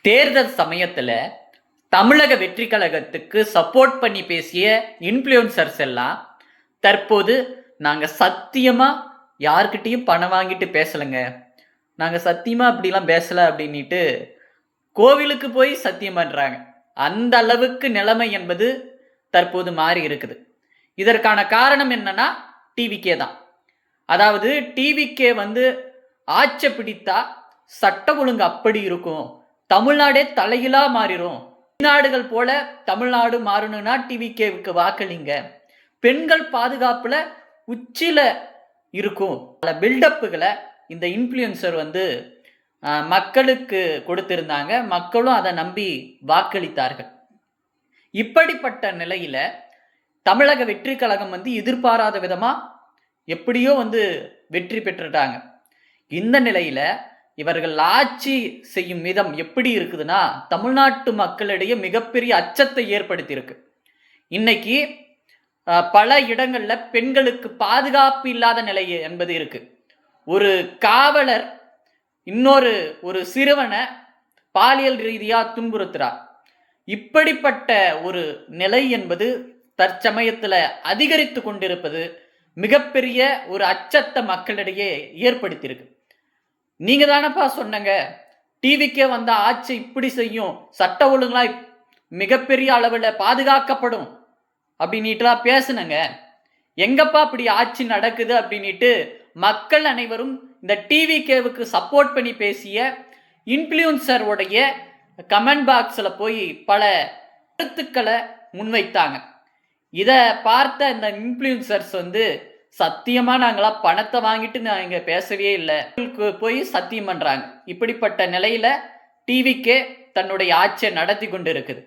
தேர்தல் சமயத்துல தமிழக வெற்றி கழகத்துக்கு சப்போர்ட் பண்ணி பேசிய இன்ஃப்ளூயன்சர்ஸ் எல்லாம் தற்போது நாங்க சத்தியமா யார்கிட்டயும் பணம் வாங்கிட்டு பேசலைங்க, நாங்க சத்தியமா அப்படிலாம் பேசல அப்படின்ட்டு கோவிலுக்கு போய் சத்தியம் பண்றாங்க. அந்த அளவுக்கு நிலைமை என்பது தற்போது மாறி இருக்குது. இதற்கான காரணம் என்னன்னா டிவிகே தான். அதாவது டிவிகே ஆட்சி பிடித்தா சட்ட ஒழுங்கு அப்படி இருக்கும், தமிழ்நாடே தலையிலா மாறிடும். வெளிநாடுகள் போல தமிழ்நாடு மாறணும்னா டிவிகேவுக்கு வாக்களிங்க, பெண்கள் பாதுகாப்புல உச்சில இருக்கும். பல பில்டப்புகளை இந்த இன்ஃப்ளூயன்சர் மக்களுக்கு கொடுத்திருந்தாங்க. மக்களும் அதை நம்பி வாக்களித்தார்கள். இப்படிப்பட்ட நிலையில தமிழக வெற்றி கழகம் எதிர்பாராத விதமா எப்படியோ வெற்றி பெற்றுட்டாங்க. இந்த நிலையில இவர்கள் ஆட்சி செய்யும் விதம் எப்படி இருக்குதுன்னா தமிழ்நாட்டு மக்களிடையே மிகப்பெரிய அச்சத்தை ஏற்படுத்தி இருக்கு. இன்னைக்கு பல இடங்கள்ல பெண்களுக்கு பாதுகாப்பு இல்லாத நிலை என்பது இருக்கு. ஒரு காவலர் ஒரு சிறுவனை பாலியல் ரீதியா துன்புறுத்துறார். இப்படிப்பட்ட ஒரு நிலை என்பது தற்சமயத்துல அதிகரித்து கொண்டிருப்பது மிகப்பெரிய ஒரு அச்சத்தை மக்களிடையே ஏற்படுத்தியிருக்கு. நீங்க தானப்பா சொன்னங்க டிவிக்கே ஆட்சி இப்படி செய்யும், சட்ட ஒழுங்கா மிகப்பெரிய அளவில் பாதுகாக்கப்படும் அப்படின்னுட்டுலாம் பேசுனங்க, எங்கப்பா அப்படி ஆட்சி நடக்குது அப்படின்ட்டு மக்கள் அனைவரும் இந்த டிவிகேவுக்கு சப்போர்ட் பண்ணி பேசிய இன்ஃப்ளூயன்சருடைய கமெண்ட் பாக்ஸில் போய் பல கருத்துக்களை முன்வைத்தாங்க. இதை பார்த்த இந்த இன்ஃப்ளூயன்சர்ஸ் சத்தியமா நாங்களாம் பணத்தை வாங்கிட்டு நாங்க பேசவே இல்லை போய் சத்தியம் பண்றாங்க. இப்படிப்பட்ட நிலையில டிவிகே தன்னுடைய ஆட்சியை நடத்தி கொண்டு இருக்குது.